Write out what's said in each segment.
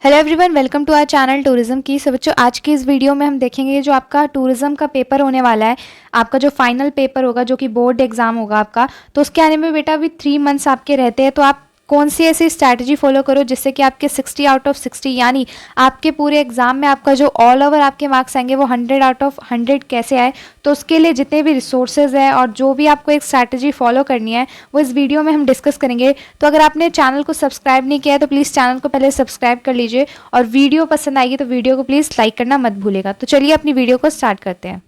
Hello everyone, welcome to our channel tourism की। So बच्चों, आज की इस वीडियो में हम देखेंगे जो आपका टूरिज्म का पेपर होने वाला है, आपका जो फाइनल पेपर होगा जो कि बोर्ड एग्जाम होगा आपका, तो उसके आने में बेटा अभी 3 मंथ्स आपके रहते हैं। तो आप कौन सी ऐसी स्ट्रैटेजी फॉलो करो जिससे कि आपके 60 आउट ऑफ 60 यानी आपके पूरे एग्जाम में आपका जो ऑल ओवर आपके मार्क्स आएंगे वो 100 आउट ऑफ 100 कैसे आए। तो उसके लिए जितने भी रिसोर्सेज है और जो भी आपको एक स्ट्रैटेजी फॉलो करनी है वो इस वीडियो में हम डिस्कस करेंगे। तो अगर आपने चैनल को सब्सक्राइब नहीं किया है तो प्लीज़ चैनल को पहले सब्सक्राइब कर लीजिए, और वीडियो पसंद आएगी तो वीडियो को प्लीज़ लाइक करना मत भूलेगा। तो चलिए अपनी वीडियो को स्टार्ट करते हैं।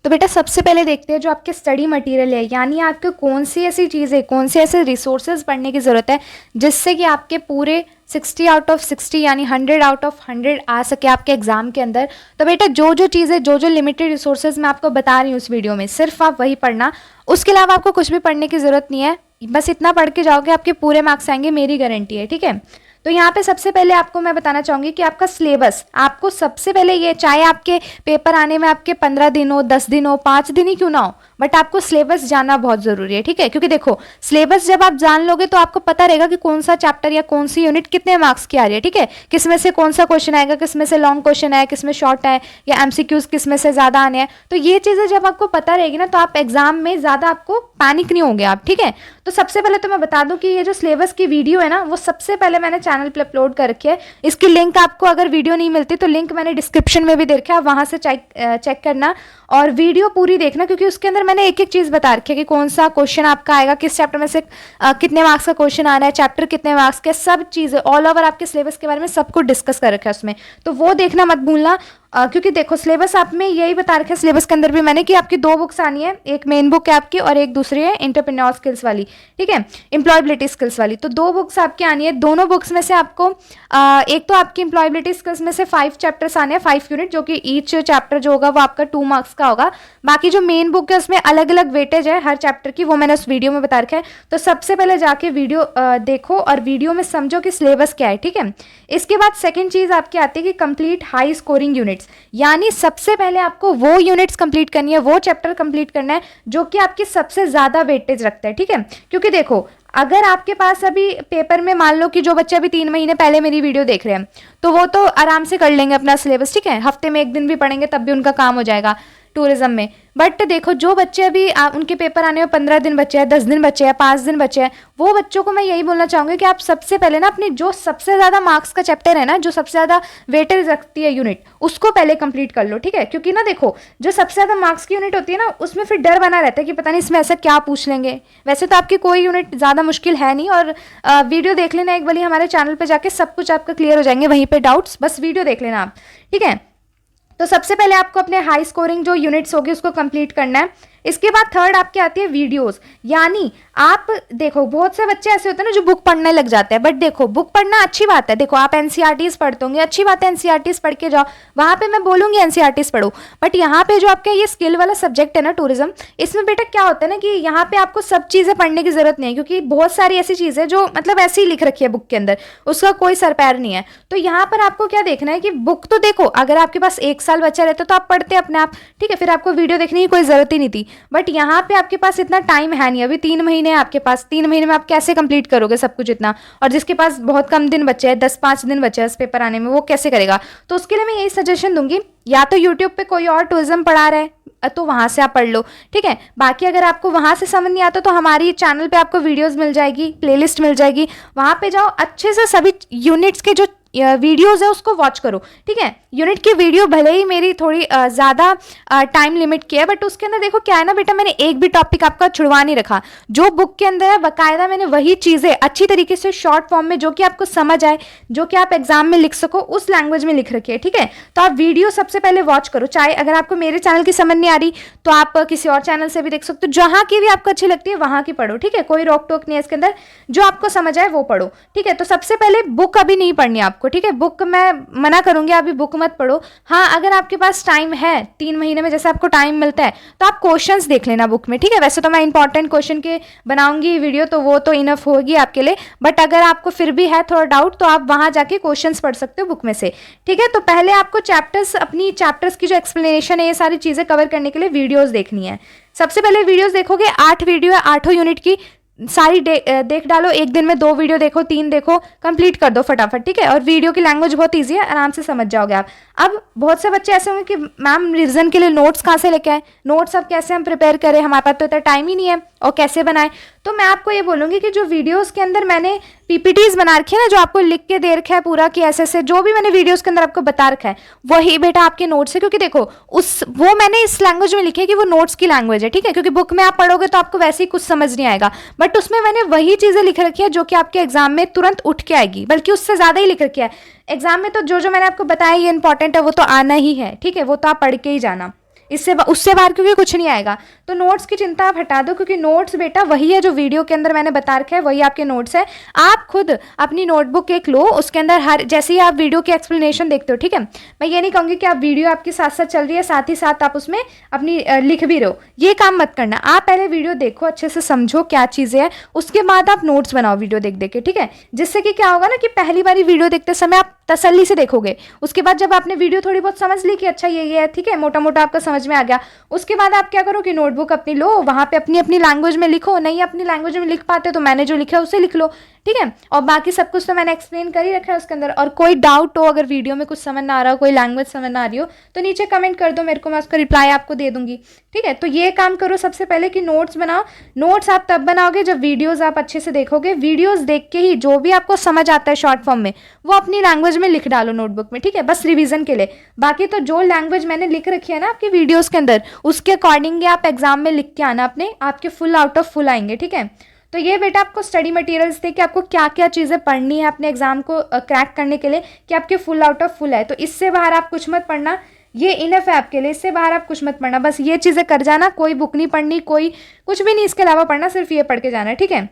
तो बेटा सबसे पहले देखते हैं जो आपके स्टडी मटेरियल है, यानी आपको कौन सी ऐसी चीज़ें, कौन से ऐसे रिसोर्सेज पढ़ने की ज़रूरत है जिससे कि आपके पूरे 60 आउट ऑफ 60 यानी 100 आउट ऑफ 100 आ सके आपके एग्जाम के अंदर। तो बेटा जो जो चीज़ें, जो जो लिमिटेड रिसोर्सेज मैं आपको बता रही हूँ उस वीडियो में, सिर्फ आप वही पढ़ना। उसके अलावा आपको कुछ भी पढ़ने की ज़रूरत नहीं है, बस इतना पढ़ के जाओगे आपके पूरे मार्क्स आएंगे, मेरी गारंटी है। ठीक है, तो यहाँ पे सबसे पहले आपको मैं बताना चाहूँगी कि आपका सिलेबस, आपको सबसे पहले ये, चाहे आपके पेपर आने में आपके 15 दिन हो, 10 दिन हो, 5 दिन ही क्यों ना हो, बट आपको सिलेबस जानना बहुत ज़रूरी है। ठीक है, क्योंकि देखो सिलेबस जब आप जान लोगे तो आपको पता रहेगा कि कौन सा चैप्टर या कौन सी यूनिट कितने मार्क्स की आ रही है। ठीक है, किस में से कौन सा क्वेश्चन आएगा, किस में से लॉन्ग क्वेश्चन है, किस में शॉर्ट है, या एमसीक्यूज किस में से ज़्यादा आने हैं। तो ये चीज़ें जब आपको पता रहेगी ना तो आप एग्जाम में ज़्यादा आपको पैनिक नहीं होंगे आप। ठीक है, तो सबसे पहले तो मैं बता दूं कि ये जो सिलेबस की वीडियो है ना वो सबसे पहले मैंने चैनल पे अपलोड कर रखी है। इसकी लिंक आपको, अगर वीडियो नहीं मिलती तो लिंक मैंने डिस्क्रिप्शन में भी दे रखा है, वहां से चेक करना और वीडियो पूरी देखना, क्योंकि उसके अंदर मैंने एक एक चीज़ बता रखी है कि कौन सा क्वेश्चन आपका आएगा, किस चैप्टर में से कितने मार्क्स का क्वेश्चन आ रहा है, चैप्टर कितने मार्क्स के, सब चीज़ें ऑल ओवर आपके सिलेबस के बारे में सब कुछ डिस्कस कर रखा है उसमें। तो वो देखना मत भूलना, क्योंकि देखो सिलेबस आप में यही बता रखा है सिलेबस के अंदर भी मैंने कि आपकी 2 बुक्स आनी है, एक मेन बुक है आपकी और एक दूसरी है एंटरप्रेन्योर स्किल्स वाली। ठीक है, एम्प्लॉयबिलिटी स्किल्स वाली। तो 2 बुक्स आपकी आनी है, दोनों बुक्स में से आपको एक तो आपकी एम्प्लॉयबिलिटी स्किल्स में से 5 चैप्टर्स आने हैं, 5 यूनिट, जो कि ईच चैप्टर जो होगा वो आपका 2 मार्क्स का होगा। बाकी जो मेन बुक है उसमें अलग अलग वेटेज है हर चैप्टर की, वो मैंने उस वीडियो में बता रखा है। तो सबसे पहले जाके वीडियो देखो और वीडियो में समझो कि सिलेबस क्या है। ठीक है, इसके बाद सेकेंड चीज़ आपकी आती है कि कंप्लीट हाई स्कोरिंग यूनिट्स, यानी सबसे पहले आपको वो यूनिट्स कंप्लीट करनी है, वो चैप्टर कंप्लीट करना है जो कि आपकी सबसे ज़्यादा वेटेज रखता है। ठीक है, क्योंकि देखो अगर आपके पास अभी पेपर में, मान लो कि जो बच्चे अभी 3 महीने पहले मेरी वीडियो देख रहे हैं तो वो तो आराम से कर लेंगे अपना सिलेबस। ठीक है, हफ्ते में 1 दिन भी पढ़ेंगे तब भी उनका काम हो जाएगा टूरिज्म में। बट देखो जो बच्चे अभी उनके पेपर आने में 15 दिन बचे हैं, 10 दिन बचे हैं, 5 दिन बचे हैं, वो बच्चों को मैं यही बोलना चाहूँगी कि आप सबसे पहले ना अपनी जो सबसे ज़्यादा मार्क्स का चैप्टर है ना, जो सबसे ज़्यादा वेटेज रखती है यूनिट, उसको पहले कंप्लीट कर लो। ठीक है, क्योंकि ना देखो जो सबसे ज़्यादा मार्क्स की यूनिट होती है ना उसमें फिर डर बना रहता है कि पता नहीं इसमें ऐसा क्या पूछ लेंगे। वैसे तो आपकी कोई यूनिट ज़्यादा मुश्किल है नहीं, और वीडियो देख लेना एक बार हमारे चैनल पर जाके, सब कुछ आपका क्लियर हो जाएंगे वहीं पर डाउट्स, बस वीडियो देख लेना आप। ठीक है, तो सबसे पहले आपको अपने हाई स्कोरिंग जो यूनिट्स होगी उसको कंप्लीट करना है। इसके बाद थर्ड आपके आती है वीडियोस, यानी आप देखो बहुत से बच्चे ऐसे होते हैं ना जो बुक पढ़ने लग जाते हैं, बट देखो बुक पढ़ना अच्छी बात है, देखो आप एनसीईआरटीज पढ़ते होंगे, अच्छी बात है, एनसीईआरटीज पढ़ के जाओ, वहाँ पे मैं बोलूँगी एनसीईआरटीज पढ़ो। बट यहाँ पे जो आपका ये स्किल वाला सब्जेक्ट है ना टूरिज्म, इसमें बेटा क्या होता है ना कि यहाँ पे आपको सब चीज़ें पढ़ने की जरूरत नहीं है, क्योंकि बहुत सारी ऐसी चीज़ें जो मतलब ऐसे ही लिख रखी है बुक के अंदर, उसका कोई सर पैर नहीं है। तो यहाँ पर आपको क्या देखना है कि बुक तो देखो अगर आपके पास 1 साल बचा रहता तो आप पढ़ते अपने आप। ठीक है, फिर आपको वीडियो देखने की कोई ज़रूरत ही नहीं थी। बट यहाँ पे आपके पास इतना टाइम है नहीं, अभी 3 महीने हैं आपके पास, 3 महीने में आप कैसे कंप्लीट करोगे सब कुछ इतना, और जिसके पास बहुत कम दिन बचे हैं, 10-5 दिन बचे हैं इस पेपर आने में, वो कैसे करेगा। तो उसके लिए मैं यही सजेशन दूंगी, या तो यूट्यूब पे कोई और टूरिज्म पढ़ा रहा है तो वहाँ से आप पढ़ लो। ठीक है, बाकी अगर आपको वहाँ से समझ नहीं आता तो हमारी चैनल पे आपको वीडियोस मिल जाएगी, प्लेलिस्ट मिल जाएगी, वहाँ पे जाओ, अच्छे से सभी यूनिट्स के जो वीडियोस है उसको वॉच करो। ठीक है, यूनिट की वीडियो भले ही मेरी थोड़ी ज़्यादा टाइम लिमिट की है, बट उसके अंदर देखो क्या है ना बेटा, मैंने एक भी टॉपिक आपका छुड़वा नहीं रखा, जो बुक के अंदर है बाकायदा मैंने वही चीज़ें अच्छी तरीके से शॉर्ट फॉर्म में, जो कि आपको समझ आए, जो कि आप एग्जाम में लिख सको, उस लैंग्वेज में लिख रखी है। ठीक है, तो आप वीडियो सबसे पहले वॉच करो, चाहे अगर आपको मेरे चैनल की समझ नहीं आ रही तो आप किसी और चैनल से भी देख सकते हो, जहाँ की भी आपको अच्छी लगती है वहाँ की पढ़ो। ठीक है, कोई रोक टोक नहीं है इसके अंदर, जो आपको समझ आए वो पढ़ो। ठीक है, तो सबसे पहले बुक अभी नहीं पढ़नी आपको। ठीक है, बुक मैं मना करूंगी, अभी बुक मत पढ़ो। हाँ, अगर आपके पास टाइम है 3 महीने में, जैसे आपको टाइम मिलता है, तो आप क्वेश्चंस देख लेना बुक में। ठीक है, वैसे तो मैं इंपॉर्टेंट क्वेश्चन के बनाऊंगी वीडियो, तो वो तो इनफ होगी आपके लिए, बट अगर आपको फिर भी है थोड़ा डाउट तो आप वहां जाके क्वेश्चंस पढ़ सकते हो बुक में से। ठीक है, तो पहले आपको चैप्टर्स, अपनी चैप्टर्स की जो एक्सप्लेनेशन है, ये सारी चीजें कवर करने के लिए वीडियोज देखनी है। सबसे पहले वीडियोज देखोगे, 8 वीडियो है 8 यूनिट की, सारी देख डालो, एक दिन में 2 वीडियो देखो, 3 देखो, कंप्लीट कर दो फटाफट, ठीक है। और वीडियो की लैंग्वेज बहुत ईजी है, आराम से समझ जाओगे आप। अब बहुत से बच्चे ऐसे होंगे कि मैम रिविजन के लिए नोट्स कहाँ से लेके आए, नोट्स अब कैसे हम प्रिपेयर करें, हमारे पास तो इतना टाइम ही नहीं है, और कैसे बनाएं। तो मैं आपको ये बोलूँगी कि जो वीडियोज़ के अंदर मैंने पीपीटीज बना रखी है ना, जो आपको लिख के दे रखा है पूरा कि ऐसे जो भी मैंने वीडियोस के अंदर आपको बता रखा है, वही बेटा आपके नोट्स है। क्योंकि देखो वो मैंने इस लैंग्वेज में लिखी है कि वो नोट्स की लैंग्वेज है, ठीक है। क्योंकि बुक में आप पढ़ोगे तो आपको वैसे ही कुछ समझ नहीं आएगा, बट उसमें मैंने वही चीज़ें लिख रखी है जो कि आपके एग्जाम में तुरंत उठ के आएगी, बल्कि उससे ज़्यादा ही लिख रखी है। एग्जाम में तो जो मैंने आपको बताया ये इंपॉर्टेंट है, वो तो आना ही है, ठीक है, वो तो आप पढ़ के ही जाना, इससे उससे बाहर क्योंकि कुछ नहीं आएगा। तो नोट्स की चिंता आप हटा दो, क्योंकि नोट्स बेटा वही है जो वीडियो के अंदर मैंने बता रखा है, वही आपके नोट्स है। आप खुद अपनी नोटबुक एक लो, उसके अंदर हर जैसे ही आप वीडियो की एक्सप्लेनेशन देखते हो, ठीक है, मैं ये नहीं कहूँगी कि आप वीडियो आपके साथ साथ चल रही है, साथ ही साथ आप उसमें अपनी लिख भी रहो, ये काम मत करना। आप पहले वीडियो देखो, अच्छे से समझो क्या चीज़ें हैं, उसके बाद आप नोट्स बनाओ वीडियो देख देख के, ठीक है। जिससे कि क्या होगा ना कि पहली बारी वीडियो देखते समय आप तसल्ली से देखोगे, उसके बाद जब आपने वीडियो थोड़ी बहुत समझ ली कि अच्छा ये है, ठीक है, मोटा मोटा आपका समझ में आ गया, उसके बाद आप क्या करो कि नोटबुक अपनी लो, वहाँ पे अपनी अपनी लैंग्वेज में लिखो, नहीं अपनी लैंग्वेज में लिख पाते तो मैंने जो लिखा है उसे लिख लो, ठीक है। और बाकी सब कुछ तो मैंने एक्सप्लेन कर ही रखा है उसके अंदर। और कोई डाउट हो, अगर वीडियो में कुछ समझ ना आ रहा हो, कोई लैंग्वेज समझ ना आ रही हो, तो नीचे कमेंट कर दो मेरे को, मैं उसका रिप्लाई आपको दे दूंगी, ठीक है। तो ये काम करो सबसे पहले कि नोट्स बनाओ। नोट्स आप तब बनाओगे जब वीडियोस आप अच्छे से देखोगे। वीडियोस देख के ही जो भी आपको समझ आता है शॉर्ट फॉर्म में, वो अपनी लैंग्वेज में लिख डालो नोटबुक में, ठीक है, बस रिवीजन के लिए। बाकी तो जो लैंग्वेज मैंने लिख रखी है ना आपकी वीडियोस के अंदर, उसके अकॉर्डिंग आप एग्जाम में लिख के आना अपने, आपके फुल आउट ऑफ फुल आएंगे, ठीक है। तो ये बेटा आपको स्टडी मटेरियल्स थे कि आपको क्या क्या चीज़ें पढ़नी है अपने एग्जाम को क्रैक करने के लिए, कि आपके फुल आउट ऑफ फुल है। तो इससे बाहर आप कुछ मत पढ़ना, ये इनफ है आपके लिए, इससे बाहर आप कुछ मत पढ़ना, बस ये चीज़ें कर जाना, कोई बुक नहीं पढ़नी, कोई कुछ भी नहीं इसके अलावा पढ़ना, सिर्फ ये पढ़ के जाना है, ठीक है।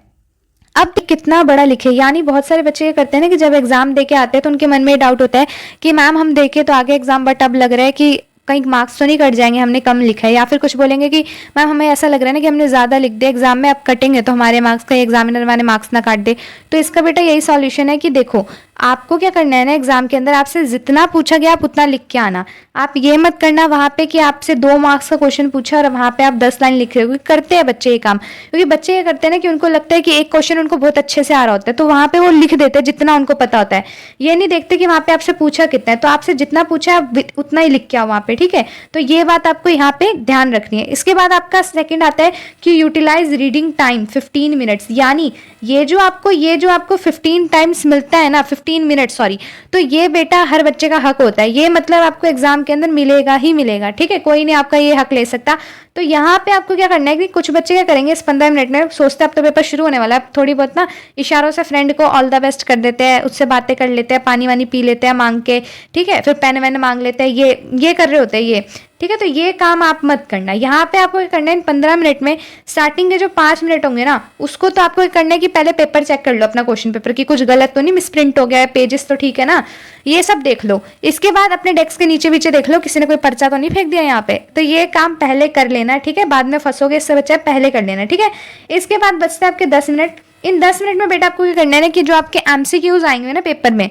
अब कितना बड़ा लिखे, यानी बहुत सारे बच्चे ये करते हैं ना कि जब एग्जाम दे के आते हैं तो उनके मन में डाउट होता है कि मैम हम देखे तो आगे एग्जाम, बट अब लग रहा है कि कहीं मार्क्स तो नहीं कट जाएंगे, हमने कम लिखा है। या फिर कुछ बोलेंगे कि मैम हमें ऐसा लग रहा है ना कि हमने ज़्यादा लिख दिया, एग्जाम में अब कटेंगे तो हमारे मार्क्स, का एग्जामिनर हमारे मार्क्स ना काट दे। तो इसका बेटा यही सॉल्यूशन है कि देखो आपको क्या करना है ना, एग्जाम के अंदर आपसे जितना पूछा गया आप उतना लिख के आना। आप ये मत करना वहाँ पे कि आपसे 2 मार्क्स का क्वेश्चन पूछा और वहाँ पे आप 10 लाइन लिख रहे हो, क्योंकि करते हैं बच्चे ये काम। क्योंकि बच्चे ये करते हैं ना कि उनको लगता है कि एक क्वेश्चन उनको बहुत अच्छे से आ रहा होता है, तो वहाँ पे वो लिख देते हैं जितना उनको पता होता है। ये नहीं देखते कि वहाँ पे आपसे पूछा कितना है, तो आपसे जितना पूछा आप उतना ही लिख के आओ वहाँ पे, ठीक है। तो ये बात आपको यहाँ पे ध्यान रखनी है। इसके बाद आपका सेकंड आता है कि यूटिलाइज रीडिंग टाइम 15 मिनट्स, यानी ये जो आपको 15 टाइम्स मिलता है ना, 15 मिनट सॉरी, तो ये बेटा हर बच्चे का हक होता है। ये मतलब आपको एग्जाम के अंदर मिलेगा ही मिलेगा, ठीक है, कोई नहीं आपका ये हक ले सकता। तो यहाँ पे आपको क्या करना है कि कुछ बच्चे क्या करेंगे इस 15 मिनट में, सोचते हैं अब तो पेपर शुरू होने वाला है, थोड़ी बहुत ना इशारों से फ्रेंड को ऑल द बेस्ट कर देते हैं, उससे बातें कर लेते हैं, पानी वानी पी लेते हैं मांग के, ठीक है, फिर पेन वैन मांग लेते हैं, ये कर रहे होते हैं ये, ठीक है। तो ये काम आप मत करना। यहाँ पे आपको करना है इन 15 मिनट में, स्टार्टिंग के जो 5 मिनट होंगे ना, उसको तो आपको करना है कि पहले पेपर चेक कर लो अपना, क्वेश्चन पेपर की कुछ गलत तो नहीं, मिसप्रिंट हो गया है, पेजेस तो ठीक है ना, ये सब देख लो। इसके बाद अपने डेस्क के नीचे नीचे देख लो किसी ने कोई पर्चा तो नहीं फेंक दिया यहाँ पे, तो ये काम पहले कर लेना, ठीक है, बाद में फंसोगे, इससे बच्चा पहले कर लेना, ठीक है। इसके बाद बचते हैं आपके 10 मिनट। इन 10 मिनट में बेटा आपको क्या करना है ना कि जो आपके एमसीक्यूज आएंगे ना पेपर में,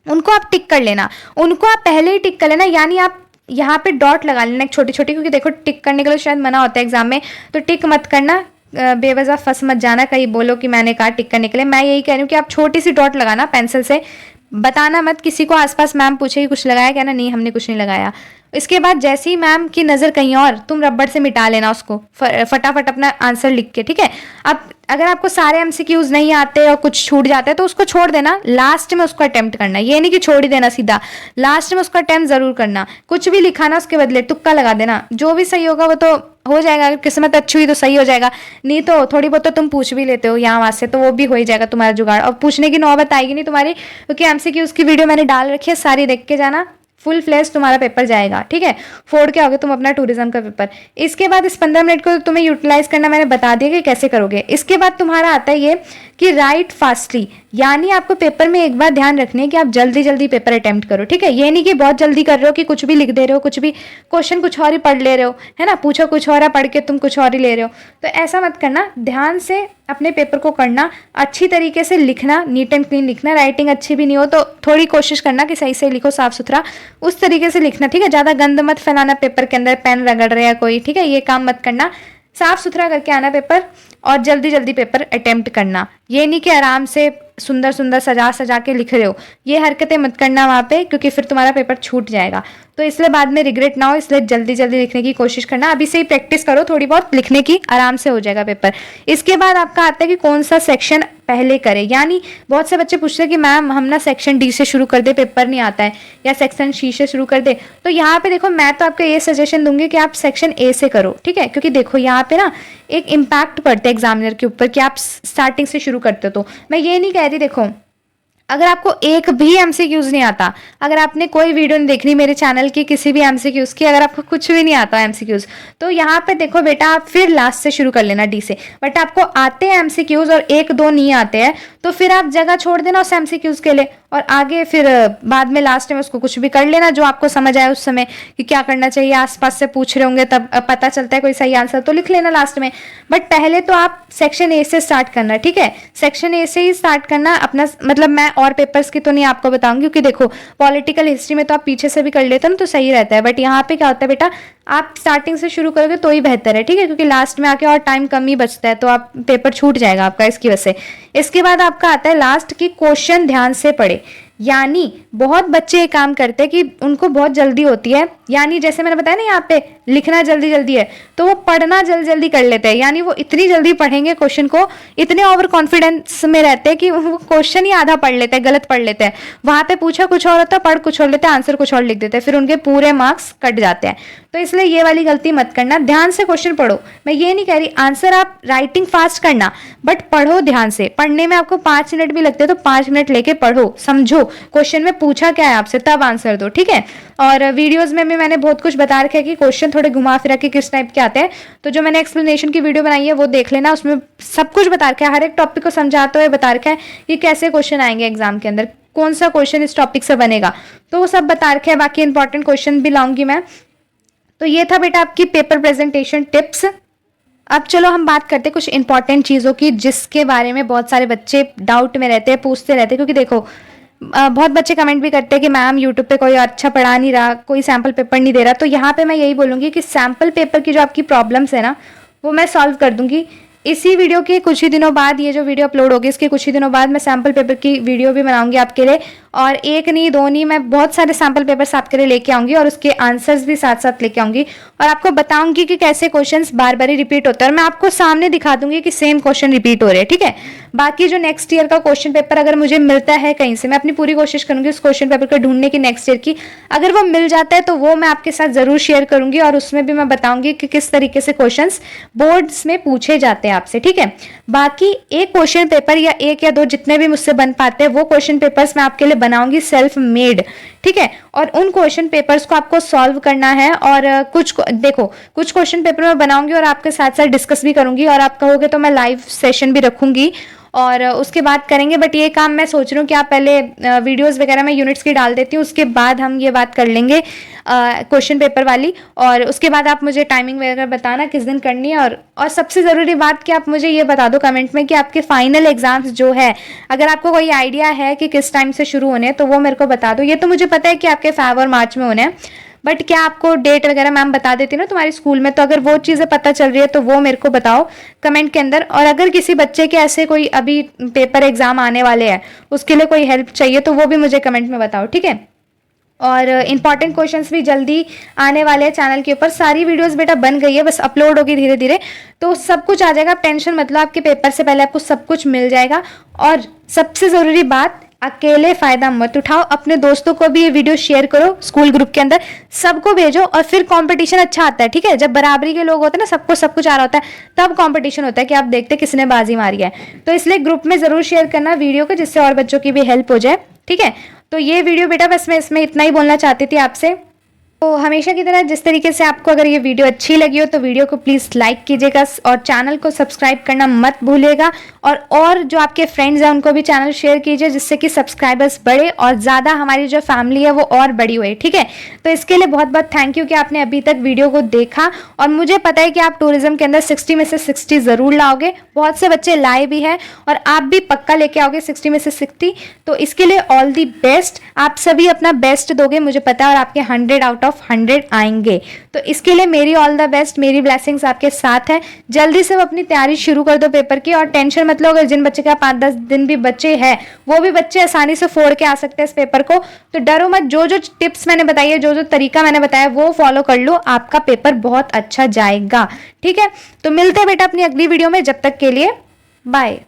उनको आप टिक कर लेना, उनको आप पहले ही टिक कर लेना, यानी आप यहाँ पे डॉट लगा लेना एक छोटी छोटी, क्योंकि देखो टिक करने के लिए शायद मना होता है एग्जाम में, तो टिक मत करना, बेवजह फंस मत जाना, कहीं बोलो कि मैंने कहा टिक करने के लिए। मैं यही कह रही हूँ कि आप छोटी सी डॉट लगाना पेंसिल से, बताना मत किसी को, आसपास मैम पूछेगी कुछ लगाया क्या ना, नहीं हमने कुछ नहीं लगाया। इसके बाद जैसे ही मैम की नज़र कहीं और, तुम रबड़ से मिटा लेना उसको, फटाफट अपना आंसर लिख के, ठीक है। अब अगर आपको सारे एमसीक्यूज नहीं आते और कुछ छूट जाते हैं तो उसको छोड़ देना, लास्ट में उसको अटेम्प्ट करना, ये नहीं कि छोड़ ही देना सीधा, लास्ट में उसको अटेम्प्ट जरूर करना। कुछ भी लिखा ना उसके बदले तुक्का लगा देना, जो भी सही होगा वो तो हो जाएगा, अगर किस्मत अच्छी हुई तो सही हो जाएगा, नहीं तो थोड़ी बहुत तो तुम पूछ भी लेते हो यहाँ वहाँ से, तो वो भी हो ही जाएगा तुम्हारा जुगाड़, और पूछने की नौबत आएगी नहीं तुम्हारी, क्योंकि एमसीक्यूज की वीडियो मैंने डाल रखी है, सारी देख के जाना, फुल फ्लैश तुम्हारा पेपर जाएगा, ठीक है, फोड़ के आओगे तुम अपना टूरिज्म का पेपर। इसके बाद इस 15 मिनट को तुम्हें यूटिलाइज करना मैंने बता दिया कि कैसे करोगे। इसके बाद तुम्हारा आता है ये कि राइट फास्टली, यानी आपको पेपर में एक बार ध्यान रखनी है कि आप जल्दी जल्दी पेपर अटेम्प्ट करो, ठीक है। ये नहीं कि बहुत जल्दी कर रहे हो कि कुछ भी लिख दे रहे हो, कुछ भी क्वेश्चन कुछ और ही पढ़ ले रहे हो, है ना, पूछो कुछ और है, पढ़ के तुम कुछ और ही ले रहे हो, तो ऐसा मत करना। ध्यान से अपने पेपर को करना, अच्छी तरीके से लिखना, नीट एंड क्लीन लिखना, राइटिंग अच्छी भी नहीं हो तो थोड़ी कोशिश करना कि सही से लिखो, साफ सुथरा उस तरीके से लिखना, ठीक है। ज़्यादा गंद मत फैलाना पेपर के अंदर, पेन रगड़ रहे हैं कोई, ठीक है, ये काम मत करना। साफ सुथरा करके आना पेपर और जल्दी जल्दी पेपर अटेम्प्ट करना। ये नहीं कि आराम से सुंदर सुंदर सजा सजा के लिख रहे हो, ये हरकतें मत करना वहाँ पे, क्योंकि फिर तुम्हारा पेपर छूट जाएगा। तो इसलिए बाद में रिग्रेट ना हो, इसलिए जल्दी जल्दी लिखने की कोशिश करना। अभी से ही प्रैक्टिस करो थोड़ी बहुत लिखने की, आराम से हो जाएगा पेपर। इसके बाद आपका आता है कि कौन सा सेक्शन पहले करें। यानी बहुत से बच्चे पूछते हैं कि मैम हम ना सेक्शन डी से शुरू कर दे, पेपर नहीं आता है, या सेक्शन सी से शुरू कर दे। तो यहाँ पे देखो, मैं तो आपको ये सजेशन दूंगी कि आप सेक्शन ए से करो, ठीक है, क्योंकि देखो यहाँ पे ना एक इम्पैक्ट पड़ता है एग्जामिनर के ऊपर कि आप स्टार्टिंग से शुरू करते हो। तो मैं ये नहीं कह रही, देखो अगर आपको एक भी एमसीक्यूज नहीं आता, अगर आपने कोई वीडियो नहीं देखनी मेरे चैनल की किसी भी एमसीक्यूज की, अगर आपको कुछ भी नहीं आता एमसीक्यूज, तो यहाँ पे देखो बेटा आप फिर लास्ट से शुरू कर लेना डी से। बट आपको आते हैं एमसीक्यूज और एक दो नहीं आते हैं, तो फिर आप जगह छोड़ देना उस एमसीक्यूज के लिए और आगे फिर बाद में लास्ट में उसको कुछ भी कर लेना जो आपको समझ आए उस समय कि क्या करना चाहिए। आसपास से पूछ रहे होंगे तब पता चलता है कोई सही आंसर, तो लिख लेना लास्ट में। बट पहले तो आप सेक्शन ए से स्टार्ट करना, ठीक है, सेक्शन ए से ही स्टार्ट करना अपना। मतलब मैं और पेपर्स की तो नहीं आपको बताऊंगी, क्योंकि देखो पॉलिटिकल हिस्ट्री में तो आप पीछे से भी कर लेते हो ना, तो सही रहता है। बट यहाँ पे क्या होता है बेटा, आप स्टार्टिंग से शुरू करोगे तो ही बेहतर है, ठीक है, क्योंकि लास्ट में आके और टाइम कम ही बचता है, तो आप पेपर छूट जाएगा आपका इसकी वजह से। इसके बाद आपका आता है लास्ट की क्वेश्चन ध्यान से पढ़े। यानी बहुत बच्चे ये काम करते हैं कि उनको बहुत जल्दी होती है, यानी जैसे मैंने बताया ना यहाँ पे लिखना जल्दी जल्दी है, तो वो पढ़ना जल्दी जल्दी कर लेते हैं। यानी वो इतनी जल्दी पढ़ेंगे क्वेश्चन को, इतने ओवर कॉन्फिडेंस में रहते हैं कि वो क्वेश्चन ही आधा पढ़ लेते हैं, गलत पढ़ लेते हैं। वहां पे पूछा कुछ और होता है, पढ़ कुछ और लेते हैं, आंसर कुछ और लिख देते हैं, फिर उनके पूरे मार्क्स कट जाते हैं। तो इसलिए ये वाली गलती मत करना, ध्यान से क्वेश्चन पढ़ो। मैं ये नहीं कह रही आंसर आप राइटिंग फास्ट करना, बट पढ़ो ध्यान से। पढ़ने में आपको 5 मिनट भी लगते हैं तो 5 मिनट लेके पढ़ो, समझो क्वेश्चन में पूछा क्या है आपसे, तब आंसर दो, ठीक है। और वीडियोस में भी मैंने बहुत कुछ बता रखा है कि क्वेश्चन थोड़े घुमा फिरा के किस टाइप के आते हैं, तो जो मैंने एक्सप्लेनेशन की वीडियो बनाई है वो देख लेना, उसमें सब कुछ बता रखा है, हर एक टॉपिक को समझाते हुए बता रखा है कि कैसे क्वेश्चन आएंगे एग्जाम के अंदर, कौन सा क्वेश्चन इस टॉपिक से बनेगा, तो वो सब बता रखा है। बाकी इंपॉर्टेंट क्वेश्चन भी लाऊंगी मैं। तो ये था बेटा आपकी पेपर प्रेजेंटेशन टिप्स। अब चलो हम बात करते हैं कुछ इंपॉर्टेंट चीज़ों की जिसके बारे में बहुत सारे बच्चे डाउट में रहते हैं, पूछते रहते हैं। क्योंकि देखो बहुत बच्चे कमेंट भी करते हैं कि मैम यूट्यूब पे कोई अच्छा पढ़ा नहीं रहा, कोई सैम्पल पेपर नहीं दे रहा। तो यहाँ पे मैं यही बोलूँगी कि सैम्पल पेपर की जो आपकी प्रॉब्लम्स है ना, वो मैं सॉल्व कर दूँगी इसी वीडियो के कुछ ही दिनों बाद। ये जो वीडियो अपलोड होगी इसके कुछ ही दिनों बाद मैं सैम्पल पेपर की वीडियो भी बनाऊंगी आपके लिए, और एक नहीं दो नहीं, मैं बहुत सारे सैम्पल पेपर्स आपके लिए लेके आऊंगी और उसके आंसर्स भी साथ साथ लेके आऊंगी, और आपको बताऊंगी कि कैसे क्वेश्चंस बार बार ही रिपीट होते हैं, और मैं आपको सामने दिखा दूंगी कि सेम क्वेश्चन रिपीट हो रहे हैं, ठीक है। बाकी जो नेक्स्ट ईयर का क्वेश्चन पेपर अगर मुझे मिलता है कहीं से, मैं अपनी पूरी कोशिश करूंगी उस क्वेश्चन पेपर को ढूंढने की नेक्स्ट ईयर की। अगर वो मिल जाता है तो वो मैं आपके साथ जरूर शेयर करूंगी, और उसमें भी मैं बताऊंगी कि किस तरीके से क्वेश्चंस बोर्ड्स में पूछे जाते हैं आपसे, ठीक है। बाकी एक क्वेश्चन पेपर या एक या दो जितने भी मुझसे बन पाते हैं वो क्वेश्चन पेपर्स मैं आपके लिए बनाऊंगी सेल्फ मेड, ठीक है। और उन क्वेश्चन पेपर्स को आपको सॉल्व करना है, और कुछ देखो कुछ क्वेश्चन पेपर मैं बनाऊंगी और आपके साथ साथ डिस्कस भी करूंगी, और आप कहोगे तो मैं लाइव सेशन भी रखूंगी और उसके बाद करेंगे। बट ये काम मैं सोच रही हूँ कि आप पहले वीडियोस वगैरह मैं यूनिट्स की डाल देती हूँ, उसके बाद हम ये बात कर लेंगे क्वेश्चन पेपर वाली, और उसके बाद आप मुझे टाइमिंग वगैरह बताना किस दिन करनी है। और सबसे ज़रूरी बात कि आप मुझे ये बता दो कमेंट में कि आपके फाइनल एग्जाम्स जो है, अगर आपको कोई आइडिया है कि किस टाइम से शुरू होने हैं तो वो मेरे को बता दो। ये तो मुझे पता है कि आपके फेब और मार्च में होने हैं, बट क्या आपको डेट वगैरह मैम बता देती ना तुम्हारी स्कूल में, तो अगर वो चीज़ें पता चल रही है तो वो मेरे को बताओ कमेंट के अंदर। और अगर किसी बच्चे के ऐसे कोई अभी पेपर एग्जाम आने वाले हैं उसके लिए कोई हेल्प चाहिए तो वो भी मुझे कमेंट में बताओ, ठीक है। और इंपॉर्टेंट क्वेश्चंस भी जल्दी आने वाले हैं चैनल के ऊपर। सारी वीडियोस बेटा बन गई है, बस अपलोड होगी धीरे धीरे, तो सब कुछ आ जाएगा। टेंशन मतलब आपके पेपर से पहले आपको सब कुछ मिल जाएगा। और सबसे ज़रूरी बात, अकेले फायदा मत उठाओ, अपने दोस्तों को भी ये वीडियो शेयर करो, स्कूल ग्रुप के अंदर सबको भेजो, और फिर कंपटीशन अच्छा आता है, ठीक है। जब बराबरी के लोग होते हैं ना, सबको सब कुछ आ रहा होता है, तब कंपटीशन होता है कि आप देखते हैं किसने बाजी मारी है। तो इसलिए ग्रुप में जरूर शेयर करना वीडियो को, जिससे और बच्चों की भी हेल्प हो जाए, ठीक है। तो ये वीडियो बेटा बस मैं इसमें इतना ही बोलना चाहती थी आपसे। तो हमेशा की तरह जिस तरीके से आपको अगर ये वीडियो अच्छी लगी हो तो वीडियो को प्लीज़ लाइक कीजिएगा और चैनल को सब्सक्राइब करना मत भूलिएगा, और जो आपके फ्रेंड्स हैं उनको भी चैनल शेयर कीजिए, जिससे कि सब्सक्राइबर्स बढ़े और ज़्यादा हमारी जो फैमिली है वो और बड़ी हुए, ठीक है। तो इसके लिए बहुत बहुत थैंक यू कि आपने अभी तक वीडियो को देखा, और मुझे पता है कि आप टूरिज्म के अंदर 60 में से 60 ज़रूर लाओगे। बहुत से बच्चे लाए भी हैं और आप भी पक्का लेके आओगे 60 में से 60। तो इसके लिए ऑल दी बेस्ट, आप सभी अपना बेस्ट दोगे मुझे पता है, और आपके 100 आउट ऑफ ऑफ 100 आएंगे। तो इसके लिए मेरी ऑल द बेस्ट, मेरी ब्लेसिंग्स आपके साथ है। जल्दी से अपनी तैयारी शुरू कर दो पेपर की, और टेंशन मत लो, अगर जिन बच्चे के 5-10 दिन भी बच्चे हैं वो भी बच्चे आसानी से फोड़ के आ सकते हैं इस पेपर को। तो डरो मत, जो जो टिप्स मैंने बताई है, जो जो तरीका मैंने बताया वो फॉलो कर लो, आपका पेपर बहुत अच्छा जाएगा। ठीक है, तो मिलते हैं बेटा अपनी अगली वीडियो में, जब तक के लिए बाय।